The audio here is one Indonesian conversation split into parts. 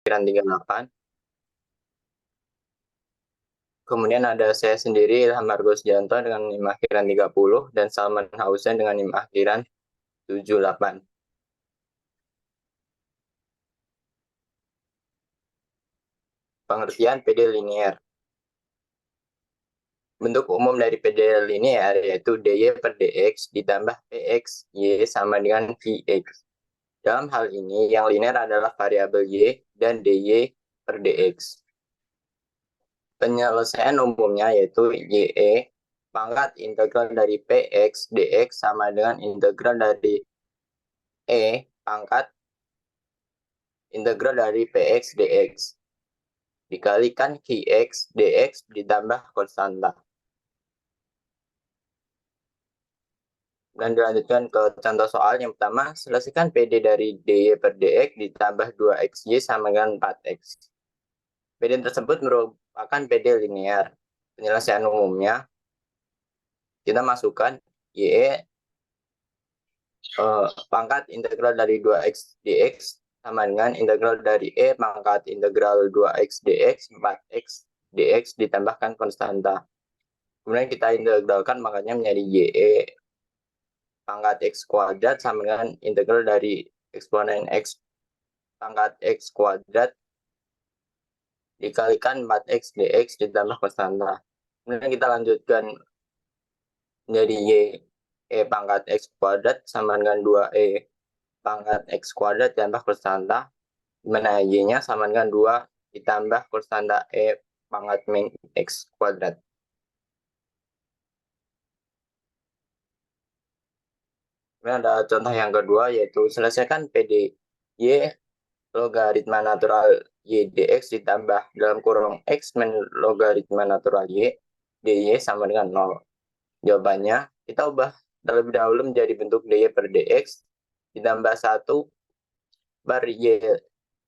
akhiran 38. Kemudian ada saya sendiri, Ilham Margo Sujanto dengan NIM akhiran 30, dan Salman Hausen dengan NIM akhiran 78. Pengertian PD linier. Bentuk umum dari PD linier yaitu dy per dx ditambah px y sama dengan vx. Dalam hal ini, yang linier adalah variabel y dan dy per dx. Penyelesaian umumnya yaitu ye pangkat integral dari px dx sama dengan integral dari pangkat integral dari px dx dikalikan qx dx ditambah konstanta. Dan dilanjutkan ke contoh soal yang pertama, selesaikan PD dari dy per dx ditambah 2xy sama dengan 4x. PD tersebut merupakan PD linear. Penyelesaian umumnya, kita masukkan y pangkat integral dari 2x dx sama dengan integral dari pangkat integral 2x dx 4x dx ditambahkan konstanta. Kemudian kita integralkan, makanya menjadi y pangkat x kuadrat sama dengan integral dari eksponen x pangkat x kuadrat dikalikan 4x dx ditambah konstanta. Kemudian kita lanjutkan menjadi y pangkat x kuadrat sama dengan 2 pangkat x kuadrat ditambah konstanta, dimana y-nya sama dengan 2 ditambah konstanta pangkat min x kuadrat. Kemudian ada contoh yang kedua, yaitu selesaikan PD y logaritma natural y dx ditambah dalam kurung x min logaritma natural y dy sama dengan 0. Jawabannya, kita ubah terlebih dahulu menjadi bentuk dy per dx ditambah 1 per y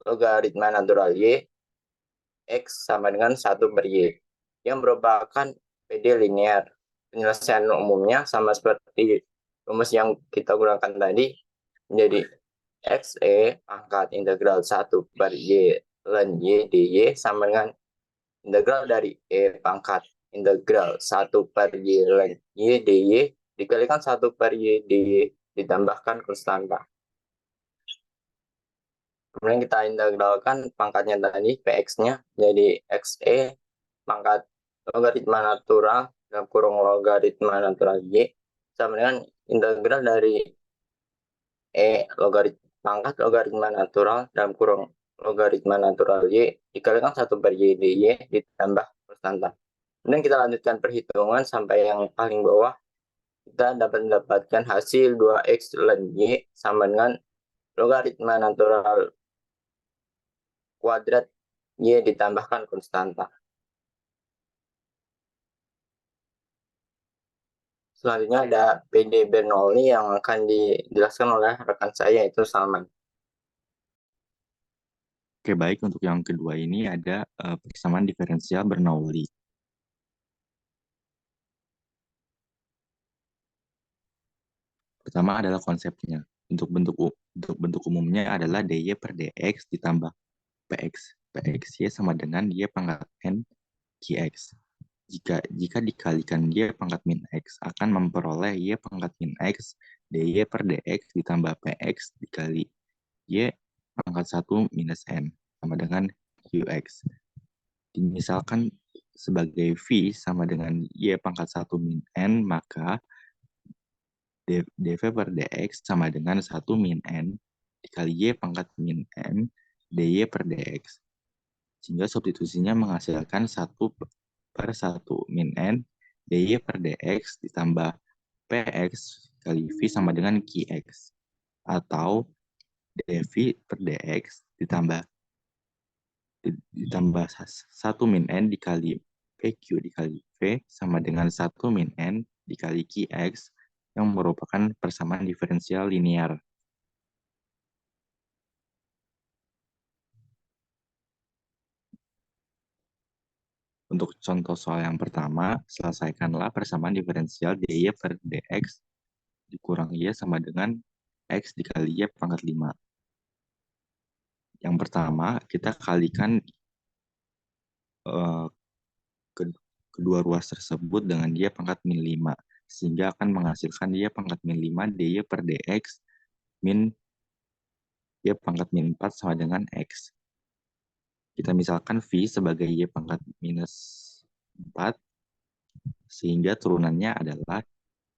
logaritma natural y x sama dengan 1 per y yang merupakan PD linear. Penyelesaian umumnya sama seperti rumus yang kita gunakan tadi, menjadi xe pangkat integral 1 per y ln y dy sama dengan integral dari pangkat integral 1 per y ln y dy dikalikan 1 per y dy ditambahkan konstanta. Kemudian kita integralkan pangkatnya tadi, px-nya, jadi xe pangkat logaritma natural dalam kurung logaritma natural y sama dengan integral dari pangkat logaritma natural dalam kurung logaritma natural y dikalikan 1 per y dy ditambah konstanta. Kemudian kita lanjutkan perhitungan sampai yang paling bawah, kita dapat mendapatkan hasil 2x ln y sama dengan logaritma natural kuadrat y ditambahkan konstanta. Selanjutnya ada PD Bernoulli yang akan dijelaskan oleh rekan saya, yaitu Salman. Oke, baik. Untuk yang kedua ini ada persamaan diferensial Bernoulli. Pertama adalah konsepnya. Untuk bentuk umumnya adalah dy per dx ditambah pxy sama dengan y pangkat n qx. Jika dikalikan y pangkat min x akan memperoleh y pangkat min x dy per dx ditambah px dikali y pangkat 1 minus n sama dengan qx. Misalkan sebagai v sama dengan y pangkat 1 min n, maka dv per dx sama dengan 1 min n dikali y pangkat min n dy per dx. Sehingga substitusinya menghasilkan 1 per 1 min n dy per dx ditambah px kali v sama dengan qx. Atau dv per dx ditambah 1 min n dikali pq dikali v sama dengan 1 min n dikali qx yang merupakan persamaan diferensial linear. Untuk contoh soal yang pertama, selesaikanlah persamaan diferensial dy per dx dikurang y sama dengan x dikali y pangkat 5. Yang pertama, kita kalikan eh, kedua ruas tersebut dengan dia pangkat min 5, sehingga akan menghasilkan dia pangkat min 5 dy per dx min y pangkat min 4 sama dengan x. Kita misalkan V sebagai y pangkat minus 4, sehingga turunannya adalah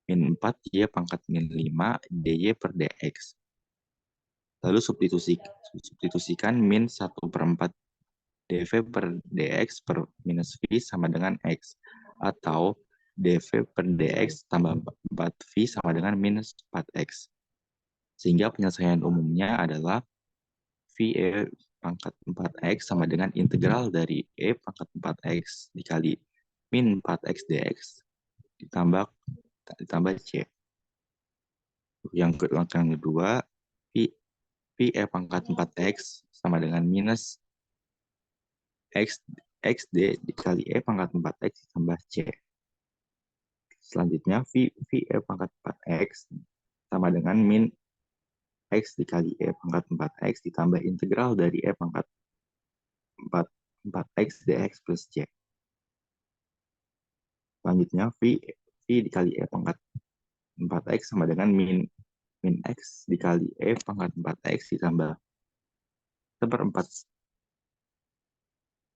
min 4 y pangkat min 5 dy per dx. Lalu substitusikan min 1/4 dv per dx per minus V sama dengan x. Atau dv per dx tambah 4V sama dengan minus 4x. Sehingga penyelesaian umumnya adalah VE pangkat 4x sama dengan integral dari E pangkat 4x dikali min 4x dx ditambah C. Yang kedua, VE pangkat 4x sama dengan minus x xd dikali E pangkat 4x ditambah C. Selanjutnya, VE pangkat 4x sama dengan min x dikali E pangkat 4x ditambah integral dari E pangkat 4x dx plus C. Selanjutnya, V dikali E pangkat 4x sama dengan min x dikali E pangkat 4x ditambah 1/4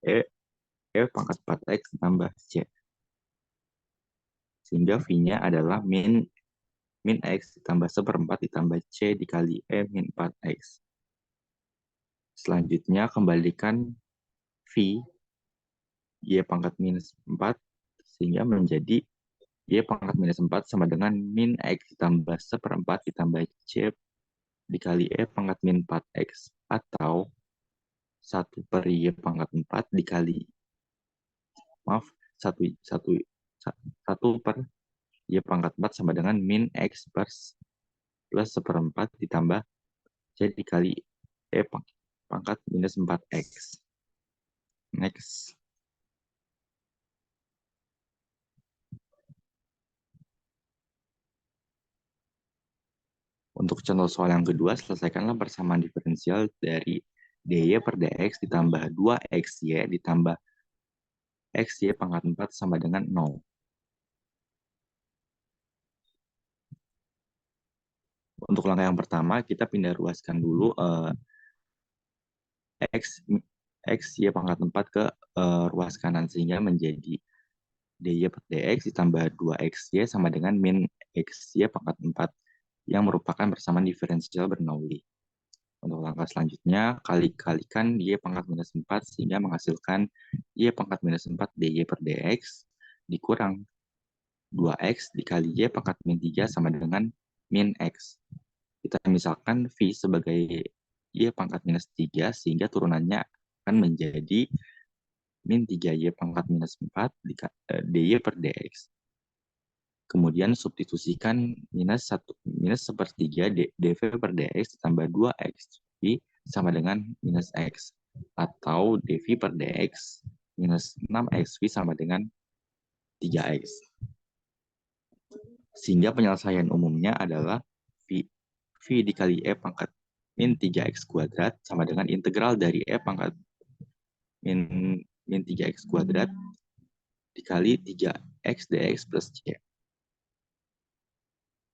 E pangkat 4x ditambah C. Sehingga V-nya adalah min x ditambah 1/4 ditambah C dikali E min 4x. Selanjutnya, kembalikan V Y pangkat minus 4 sehingga menjadi Y pangkat minus 4 sama dengan min X ditambah 1/4 ditambah C dikali E pangkat min 4X. Atau 1 per Y pangkat 4 dikali, maaf, 1 per Y pangkat 4 sama dengan min X plus 1/4 ditambah C dikali E pangkat minus 4X. Next. Untuk contoh soal yang kedua, selesaikanlah persamaan diferensial dari dy per dx ditambah 2xy ditambah xy pangkat 4 sama dengan 0. Untuk langkah yang pertama, kita pindah ruaskan dulu xy pangkat 4 ke ruas kanan, sehingga menjadi dy per dx ditambah 2xy sama dengan min xy pangkat 4 yang merupakan persamaan diferensial Bernoulli. Untuk langkah selanjutnya, kalikan Y pangkat minus 4 sehingga menghasilkan Y pangkat minus 4 dy per dx dikurang 2x dikali Y pangkat min 3 sama dengan min x. Kita misalkan V sebagai Y pangkat minus 3 sehingga turunannya akan menjadi min 3Y pangkat minus 4 dy per dx. Kemudian substitusikan minus 1/3 dv per dx ditambah 2x v sama dengan minus x. Atau dv per dx minus 6xv sama dengan 3x. Sehingga penyelesaian umumnya adalah v dikali e pangkat min 3x kuadrat sama dengan integral dari e pangkat min 3x kuadrat dikali 3x dx plus c.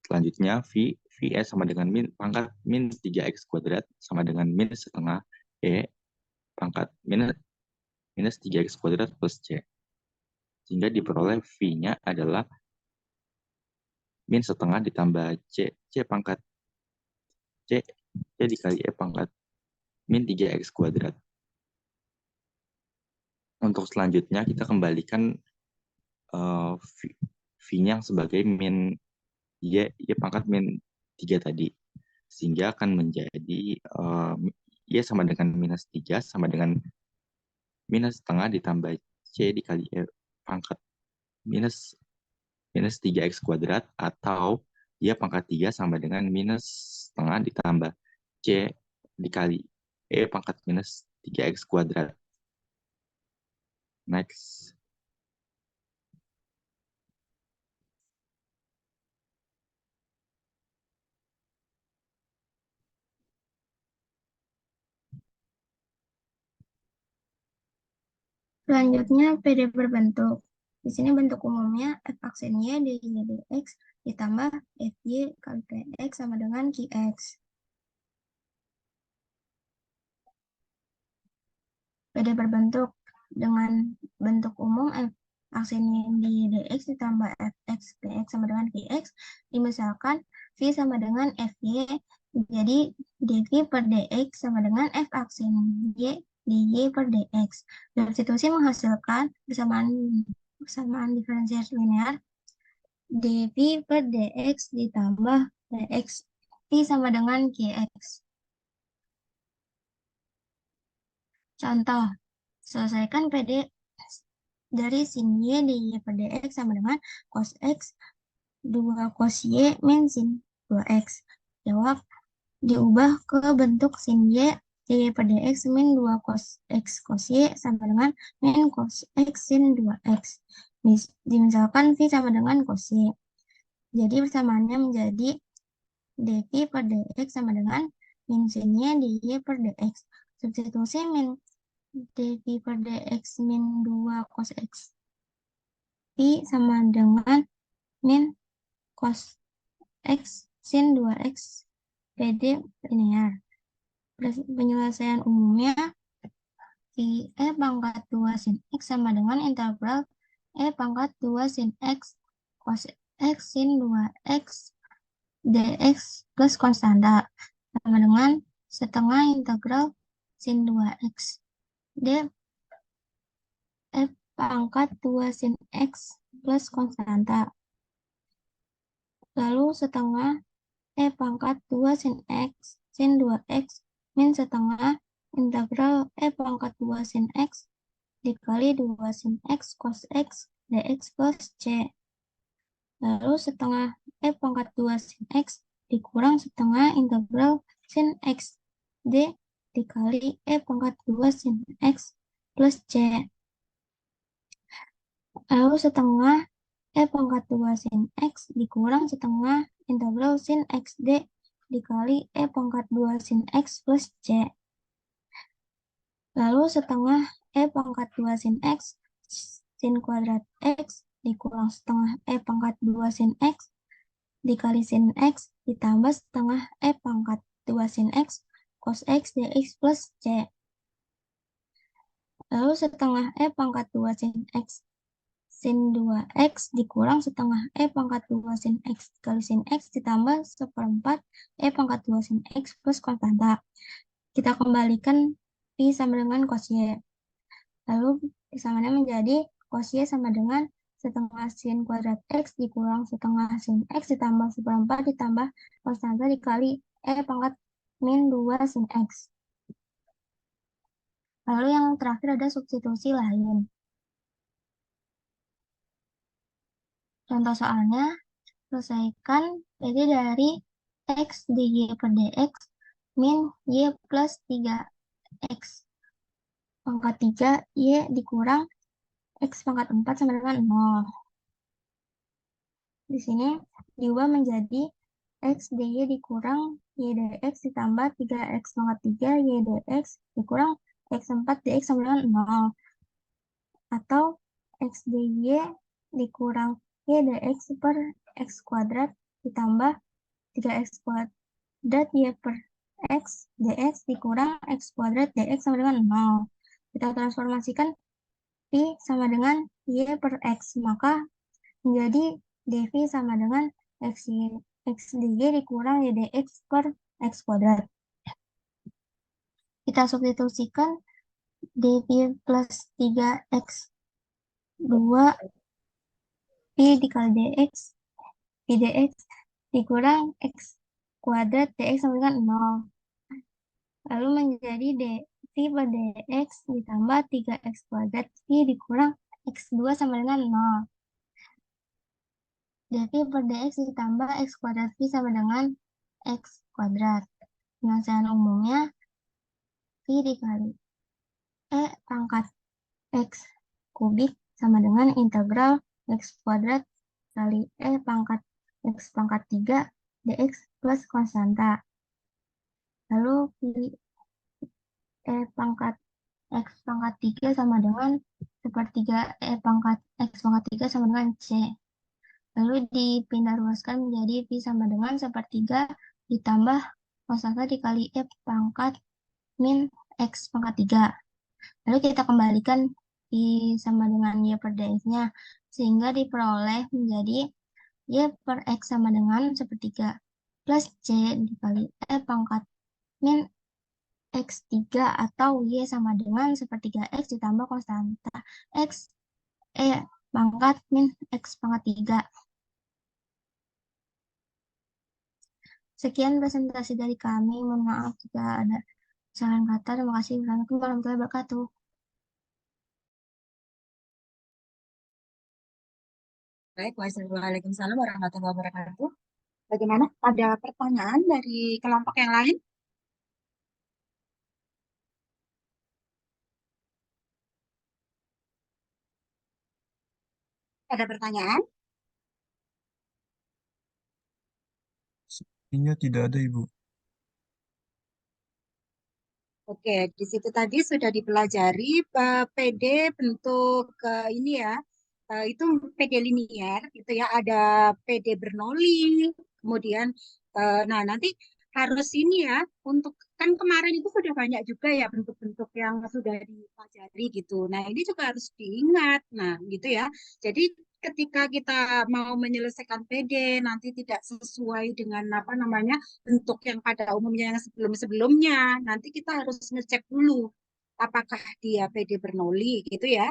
Selanjutnya, Vs sama dengan pangkat min 3x kuadrat sama dengan min setengah E pangkat minus 3x kuadrat plus C. Sehingga diperoleh V-nya adalah min setengah ditambah C pangkat C dikali E pangkat min 3x kuadrat. Untuk selanjutnya, kita kembalikan V-nya sebagai min Y pangkat min 3 tadi. Sehingga akan menjadi Y sama dengan minus 3 sama dengan minus setengah ditambah C dikali E pangkat minus 3x kuadrat atau Y pangkat 3 sama dengan minus setengah ditambah C dikali E pangkat minus 3x kuadrat. Next. Selanjutnya PD berbentuk. Di sini bentuk umumnya f aksen Y dy dx ditambah fy kali px sama dengan qx. PD berbentuk dengan bentuk umum f aksen Y dy dx ditambah fx px sama dengan qx. Dimisalkan v sama dengan fy, jadi dv per dx sama dengan f aksen y dy per dx. Substitusi menghasilkan bersamaan diferensial linear dv per dx ditambah dx v sama dengan qx. Contoh, selesaikan PD dari sin y dy per dx sama dengan cos x 2 cos y min sin 2x. Jawab diubah ke bentuk sin y dy per dx min 2 cos x cos y sama dengan min cos x sin 2x. Dimisalkan v sama dengan cos y. Jadi persamaannya menjadi dv per dx sama dengan min sin y dy per dx. Substitusi min dv per dx min 2 cos x v sama dengan min cos x sin 2x PD linear. Penyelesaian umumnya E pangkat 2 sin x sama dengan integral E pangkat 2 sin x cos x sin 2x dx plus konstanta sama dengan setengah integral sin 2x d F pangkat 2 sin x plus konstanta. Lalu setengah E pangkat 2 sin x sin 2x min setengah integral E pangkat 2 sin x dikali 2 sin x cos x dx plus c. Lalu setengah E pangkat 2 sin x dikurang setengah integral sin x d dikali E pangkat 2 sin x plus c. Lalu setengah E pangkat 2 sin x dikurang setengah integral sin x d dikali E pangkat 2 sin x plus c. Lalu setengah E pangkat 2 sin x sin kuadrat x dikurang setengah E pangkat 2 sin x dikali sin x ditambah setengah E pangkat 2 sin x cos x dx plus c. Lalu setengah E pangkat 2 sin x sin 2x dikurang setengah E pangkat 2 sin x kali sin x ditambah seperempat E pangkat 2 sin x plus konstanta. Kita kembalikan Pi sama dengan cos Y. Lalu persamaannya menjadi cos Y sama dengan setengah sin kuadrat x dikurang setengah sin x ditambah seperempat ditambah konstanta dikali E pangkat min 2 sin x. Lalu yang terakhir ada substitusi lain. Contoh soalnya, selesaikan PD dari x dy per dx min y plus 3x pangkat 3 y dikurang x pangkat 4 sama dengan 0. Di sini diubah menjadi x dy dikurang y dx ditambah 3x pangkat 3 y dx dikurang x 4 dx sama dengan 0. Atau x dy dikurang y dx per x kuadrat ditambah 3x kuadrat y per x dx dikurang x kuadrat dx sama dengan 0. Kita transformasikan Pi sama dengan y per x, maka menjadi dv sama dengan x dy dikurang y dx per x kuadrat. Kita substitusikan dv plus 3x 2 Pi dikali dx Pi dx dikurang x kuadrat dx sama dengan 0. Lalu menjadi dv per dx ditambah 3x kuadrat Pi dikurang x2 sama dengan 0. dv per dx ditambah x kuadrat Pi sama dengan x kuadrat. Penyelesaian umumnya Pi dikali E pangkat x kubik sama dengan integral x kuadrat kali E pangkat x pangkat 3 dx plus konstanta. Lalu Pi E pangkat X pangkat 3 sama dengan sepertiga pangkat X pangkat 3 sama dengan C. Lalu dipindah ruaskan menjadi V sama dengan sepertiga ditambah cos alpha dikali E pangkat min X pangkat 3. Lalu kita kembalikan I sama dengan Y per dx-nya, sehingga diperoleh menjadi Y per X sama dengan sepertiga plus C dikali E pangkat min X3 atau Y sama dengan sepertiga X ditambah konstanta X E pangkat min X pangkat 3. Sekian presentasi dari kami. Mohon maaf jika ada kesalahan kata. Terima kasih. Wassalamualaikum warahmatullahi wabarakatuh. Baik, Waalaikumsalam warahmatullahi wabarakatuh. Bagaimana? Ada pertanyaan dari kelompok yang lain? Ada pertanyaan? Sepertinya tidak ada, Ibu. Oke, di situ tadi sudah dipelajari PD bentuk ini ya, itu PD linier, gitu ya. Ada PD Bernoulli, kemudian, nah nanti harus ini ya, untuk kan kemarin itu sudah banyak juga ya bentuk-bentuk yang sudah dipelajari gitu. Nah ini juga harus diingat, nah gitu ya. Jadi ketika kita mau menyelesaikan PD nanti tidak sesuai dengan apa namanya bentuk yang pada umumnya yang sebelum-sebelumnya. Nanti kita harus ngecek dulu apakah dia PD Bernoulli gitu ya.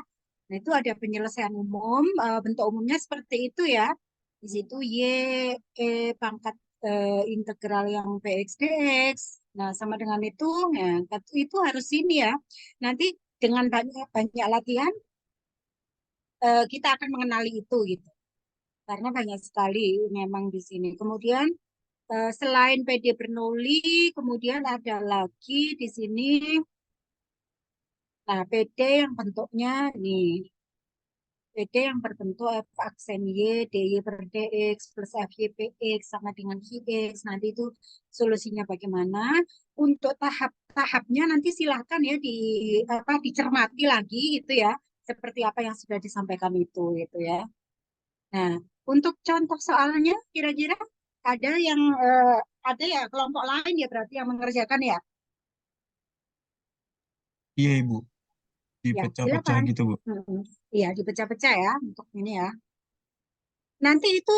Nah, itu ada penyelesaian umum, bentuk umumnya seperti itu ya. Di situ Y, E pangkat integral yang PX dx. Nah, sama dengan itu, ya, itu harus ini ya. Nanti dengan banyak latihan, kita akan mengenali itu gitu. Karena banyak sekali memang di sini. Kemudian selain PD Bernoulli, kemudian ada lagi di sini. Nah, PD yang bentuknya nih, PD yang berbentuk F aksen Y, DY per DX plus FY PX sama dengan VX. Nanti itu solusinya bagaimana. Untuk tahap-tahapnya nanti silahkan ya dicermati lagi itu ya, seperti apa yang sudah disampaikan itu gitu ya. Nah, untuk contoh soalnya kira-kira ada yang ada ya kelompok lain ya berarti yang mengerjakan ya. Iya, Ibu. Ya, Dipecah-pecah silakan. gitu, Bu. Iya, dipecah-pecah ya untuk ini ya. Nanti itu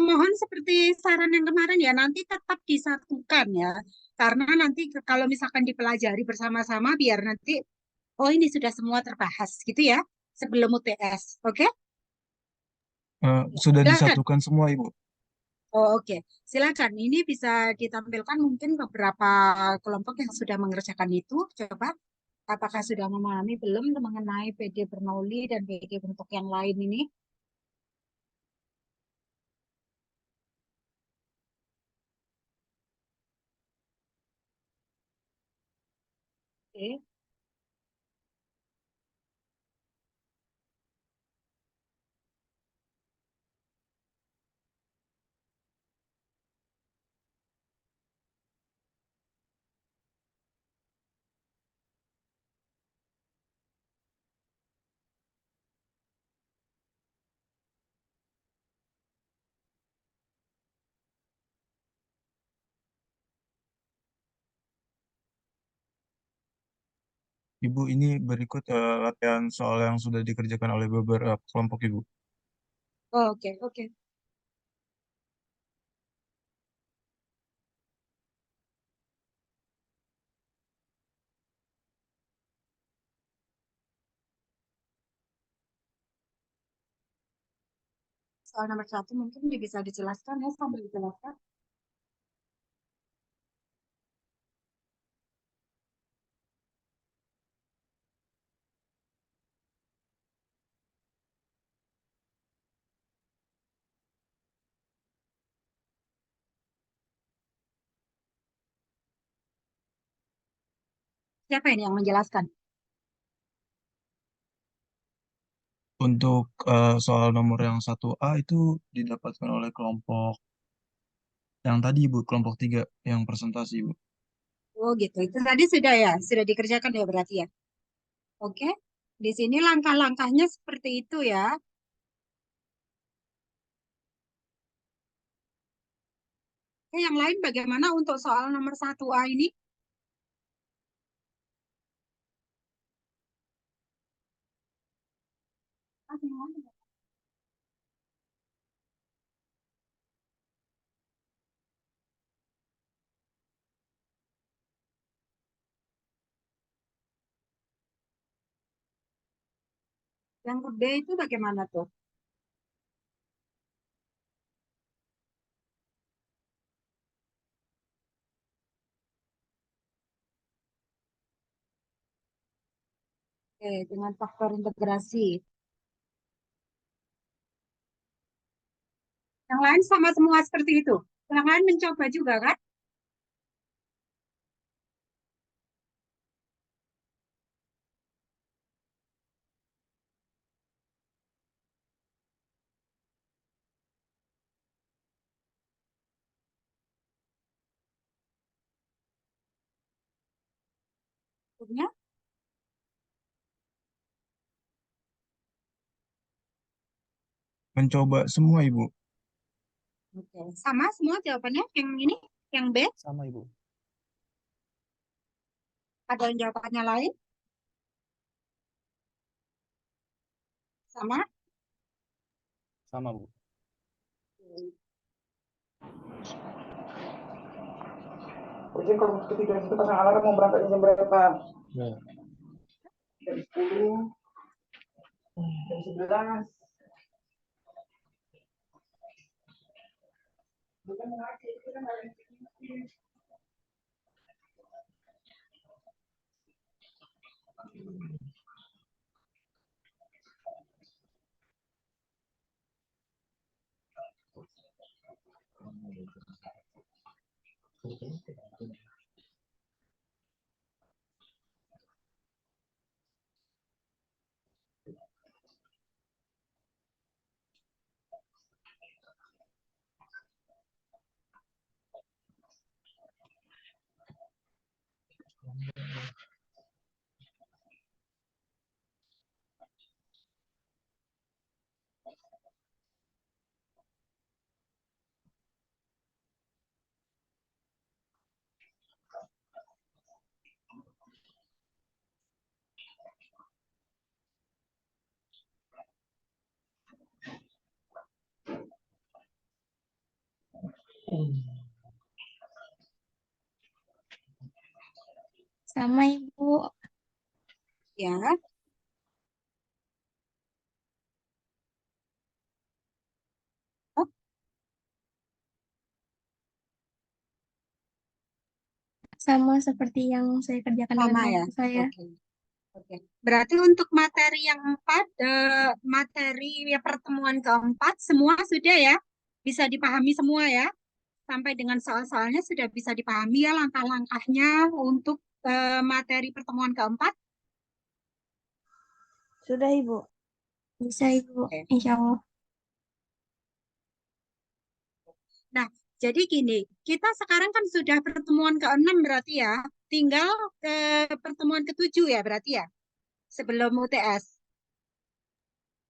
mohon seperti saran yang kemarin ya, nanti tetap disatukan ya. Karena nanti kalau misalkan dipelajari bersama-sama biar nanti oh ini sudah semua terbahas gitu ya sebelum UTS. Oke? Sudah Silakan. disatukan semua, Ibu. Oh, oke. Silakan. Ini bisa ditampilkan mungkin beberapa kelompok yang sudah mengerjakan itu. Coba apakah sudah memahami belum mengenai PD Bernoulli dan PD bentuk yang lain ini? Oke. Ibu, ini berikut latihan soal yang sudah dikerjakan oleh beberapa kelompok, Ibu. Oh, oke, oke. Soal nomor 1 mungkin bisa dijelaskan ya sambil dijelaskan. Siapa ini yang menjelaskan? Untuk soal nomor yang 1A itu didapatkan oleh kelompok yang tadi, Ibu, kelompok 3 yang presentasi, Ibu. Oh gitu. Itu tadi sudah ya, sudah dikerjakan ya berarti ya. Oke, di sini langkah-langkahnya seperti itu ya. Oke, yang lain bagaimana untuk soal nomor 1A ini? Yang ke B itu bagaimana tuh? Oke, dengan faktor integrasi. Yang lain sama semua seperti itu. Yang lain mencoba juga kan? Maksudnya, Mencoba semua, Ibu. oke. Sama semua jawabannya yang ini, yang B. Sama, Ibu. Ada yang jawabannya lain? Sama? Sama, Bu. Ujian kalau ketiga itu pasang alarm mau berangkat jam berapa? Ya. Jam 10, jam 11. Sama Ibu. Ya. Oh, Sama seperti yang saya kerjakan dengan sama ya. kelompok saya. Oke. Oke. Berarti untuk materi yang 4, materi ya pertemuan keempat, semua sudah ya? Bisa dipahami semua ya? Sampai dengan soal-soalnya sudah bisa dipahami ya langkah-langkahnya untuk materi pertemuan keempat? Sudah Ibu. Bisa Ibu, Oke. insya Allah. Nah, jadi gini, kita sekarang kan sudah pertemuan ke-6 berarti ya, tinggal ke pertemuan ke-7 ya berarti ya, sebelum UTS.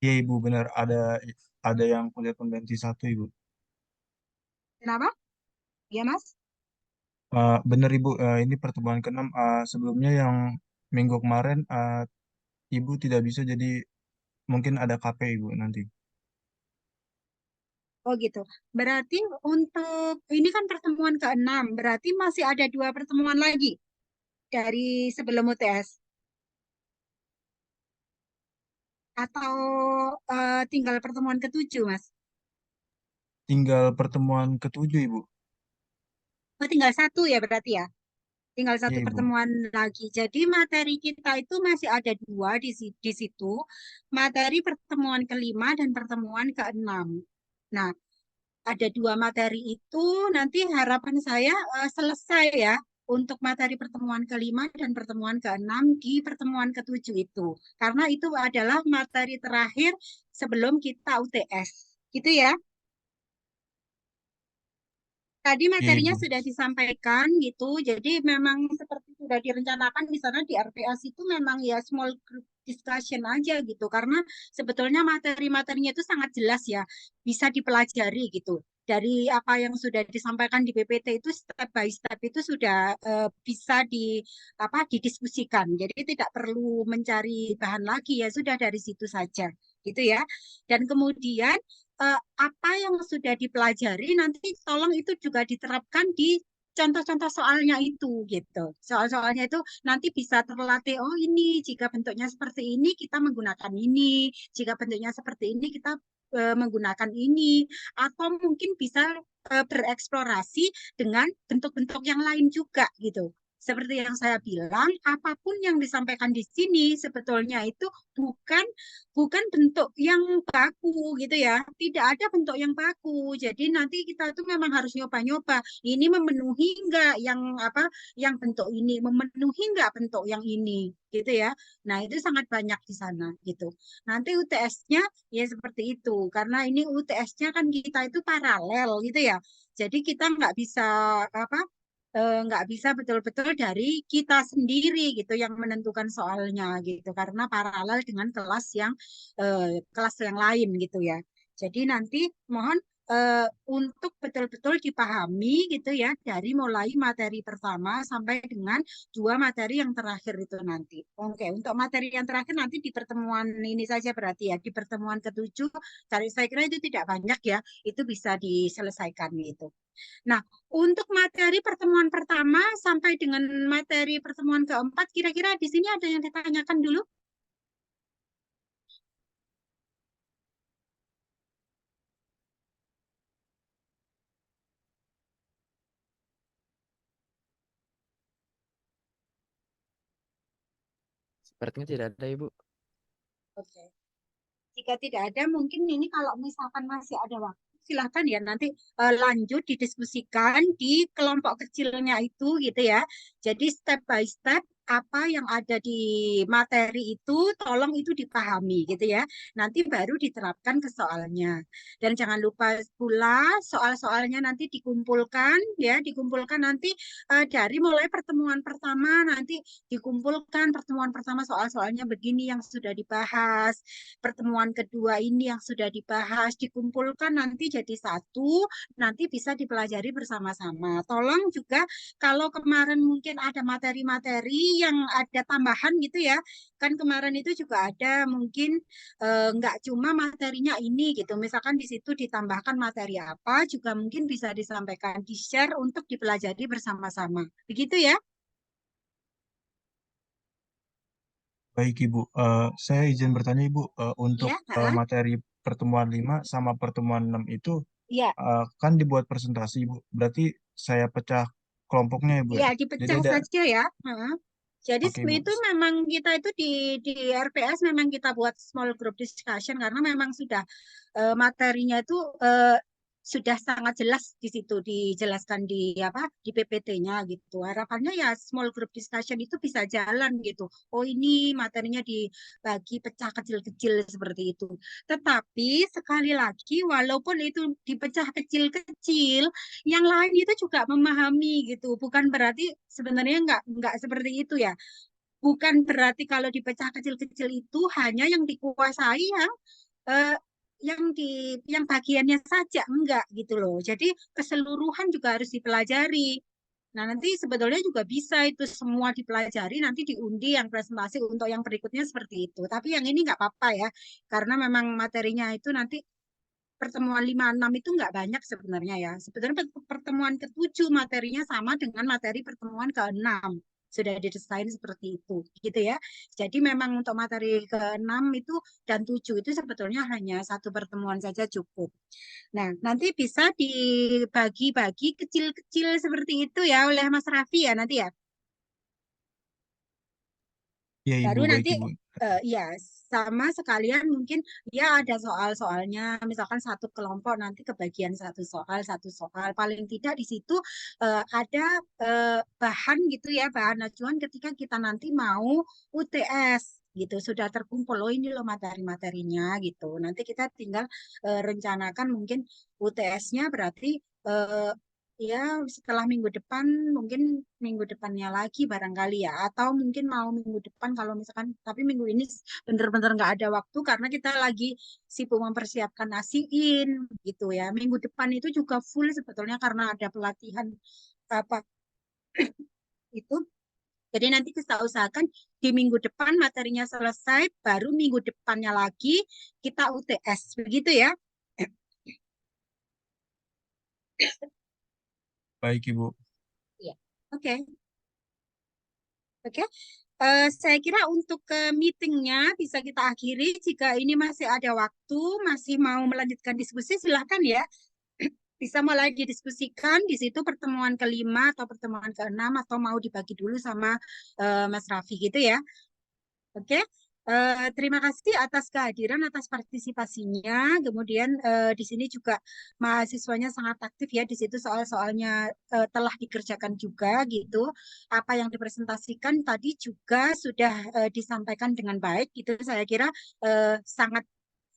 Iya, Ibu, benar. Ada yang kuliah pengganti satu, Ibu. Kenapa? Ya, Mas? Benar, Ibu. Ini pertemuan ke-6. Sebelumnya yang minggu kemarin, Ibu tidak bisa, jadi mungkin ada KP, Ibu, nanti. Oh gitu. Berarti untuk ini kan pertemuan ke-6, berarti masih ada 2 pertemuan lagi dari sebelum UTS. Atau tinggal pertemuan ke-7, Mas? Tinggal pertemuan ke-7, Ibu. Oh, tinggal 1 ya berarti ya? Tinggal Iya, 1 Ibu. pertemuan lagi. Jadi materi kita itu masih ada 2 di situ. Materi pertemuan ke-5 dan pertemuan ke-6. Nah, ada 2 materi itu nanti harapan saya selesai ya untuk materi pertemuan ke-5 dan pertemuan ke-6 di pertemuan ke-7 itu. Karena itu adalah materi terakhir sebelum kita UTS. Gitu ya. Tadi Iya, materinya Ibu. sudah disampaikan gitu. Jadi memang seperti sudah direncanakan di sana di RPS itu memang ya small group discussion aja gitu, karena sebetulnya materi-materinya itu sangat jelas ya, bisa dipelajari gitu. Dari apa yang sudah disampaikan di PPT itu step by step itu sudah bisa didiskusikan. Jadi tidak perlu mencari bahan lagi, ya sudah dari situ saja gitu ya. Dan kemudian apa yang sudah dipelajari nanti tolong itu juga diterapkan di contoh-contoh soalnya itu gitu. Soal-soalnya itu nanti bisa terlatih, oh ini jika bentuknya seperti ini kita menggunakan ini, jika bentuknya seperti ini kita menggunakan ini, atau mungkin bisa bereksplorasi dengan bentuk-bentuk yang lain juga gitu. Seperti yang saya bilang, apapun yang disampaikan di sini sebetulnya itu bukan bukan bentuk yang baku gitu ya. Tidak ada bentuk yang baku. Jadi nanti kita tuh memang harus nyoba-nyoba. Ini memenuhi enggak yang yang bentuk ini, memenuhi enggak bentuk yang ini gitu ya. Nah, itu sangat banyak di sana gitu. Nanti UTS-nya ya seperti itu. Karena ini UTS-nya kan kita itu paralel gitu ya. Jadi kita nggak bisa betul-betul dari kita sendiri gitu yang menentukan soalnya gitu, karena paralel dengan kelas yang lain gitu ya. Jadi nanti mohon untuk betul-betul dipahami gitu ya, dari mulai materi pertama sampai dengan 2 materi yang terakhir itu nanti. Oke, untuk materi yang terakhir nanti di pertemuan ini saja berarti ya, di pertemuan ke-7, saya kira itu tidak banyak ya, itu bisa diselesaikan gitu. Nah, untuk materi pertemuan pertama sampai dengan materi pertemuan keempat, kira-kira di sini ada yang ditanyakan dulu? Sepertinya tidak ada, Ibu. Oke. Jika tidak ada, mungkin ini kalau misalkan masih ada waktu, silahkan ya nanti lanjut didiskusikan di kelompok kecilnya itu gitu ya. Jadi step by step apa yang ada di materi itu tolong itu dipahami gitu ya. Nanti baru diterapkan ke soalnya. Dan jangan lupa pula soal-soalnya nanti dikumpulkan ya, dikumpulkan nanti dari mulai pertemuan pertama nanti dikumpulkan pertemuan pertama soal-soalnya begini yang sudah dibahas, pertemuan kedua ini yang sudah dibahas, dikumpulkan nanti jadi satu, nanti bisa dipelajari bersama-sama. Tolong juga kalau kemarin mungkin ada materi-materi yang ada tambahan gitu ya, kan kemarin itu juga ada mungkin nggak cuma materinya ini gitu, misalkan di situ ditambahkan materi apa, juga mungkin bisa disampaikan, di-share untuk dipelajari bersama-sama. Begitu ya? Baik Ibu, saya izin bertanya Ibu, untuk Ya, materi pertemuan 5 sama pertemuan 6 itu ya, kan dibuat presentasi Ibu, berarti saya pecah kelompoknya Ibu ya. ya Jadi dipecah ada, saja ya. Jadi oke Ibu. itu memang kita itu di RPS memang kita buat small group discussion karena memang sudah materinya itu sudah sangat jelas di situ dijelaskan di PPT-nya gitu. Harapannya ya small group discussion itu bisa jalan gitu. Oh ini materinya dibagi pecah kecil-kecil seperti itu. Tetapi sekali lagi walaupun itu dipecah kecil-kecil, yang lain itu juga memahami gitu. Bukan berarti sebenarnya nggak seperti itu ya. Bukan berarti kalau dipecah kecil-kecil itu hanya yang dikuasai eh, yang bagiannya saja enggak gitu loh. Jadi keseluruhan juga harus dipelajari. Nah, nanti sebetulnya juga bisa itu semua dipelajari, nanti diundi yang presentasi untuk yang berikutnya seperti itu. Tapi yang ini nggak apa-apa ya, karena memang materinya itu nanti pertemuan 5-6 itu nggak banyak sebenarnya ya. Sebenarnya pertemuan ke-7 materinya sama dengan materi pertemuan ke-6. Sudah didesain seperti itu, gitu ya. Jadi memang untuk materi ke-6 itu dan 7 itu sebetulnya hanya satu pertemuan saja cukup. Nah, nanti bisa dibagi-bagi kecil-kecil seperti itu ya oleh Mas Raffi ya nanti ya. Ya Ibu, Baru baik nanti Ibu. ya sama sekalian mungkin ya ada soal-soalnya, misalkan satu kelompok nanti kebagian satu soal paling tidak di situ ada bahan gitu ya, bahan acuan ketika kita nanti mau UTS gitu, sudah terkumpul loh ini loh materi-materinya gitu. Nanti kita tinggal rencanakan mungkin UTS-nya berarti ya setelah minggu depan, mungkin minggu depannya lagi barangkali ya, atau mungkin mau minggu depan kalau misalkan, tapi minggu ini bener-bener nggak ada waktu karena kita lagi sibuk mempersiapkan ASIIN gitu ya. Minggu depan itu juga full sebetulnya karena ada pelatihan apa itu. Jadi nanti kita usahakan di minggu depan materinya selesai, baru minggu depannya lagi kita UTS, begitu ya. Baik, Ibu. Iya. Oke. Oke. Saya kira untuk ke meetingnya bisa kita akhiri. Jika ini masih ada waktu, masih mau melanjutkan diskusi, silahkan ya. Bisa mulai didiskusikan di situ pertemuan kelima atau pertemuan keenam atau mau dibagi dulu sama Mas Raffi gitu ya. Oke. Terima kasih atas kehadiran, atas partisipasinya. Kemudian di sini juga mahasiswanya sangat aktif ya. Di situ soal-soalnya telah dikerjakan juga gitu. Apa yang dipresentasikan tadi juga sudah disampaikan dengan baik. Gitu saya kira sangat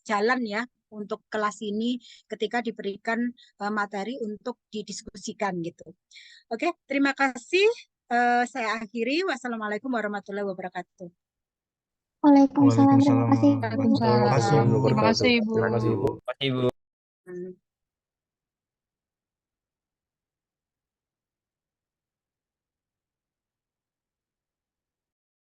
jalan ya untuk kelas ini ketika diberikan materi untuk didiskusikan gitu. Oke, terima kasih. Saya akhiri. Wassalamualaikum warahmatullahi wabarakatuh. Waalaikumsalam. Terima Waalaikumsalam kasih, warahmatullahi Bu. wabarakatuh. Terima kasih, Waalaikumsalam Bu. warahmatullahi Terima kasih, wabarakatuh. Ibu. Terima kasih, Bu. Makasih, Bu.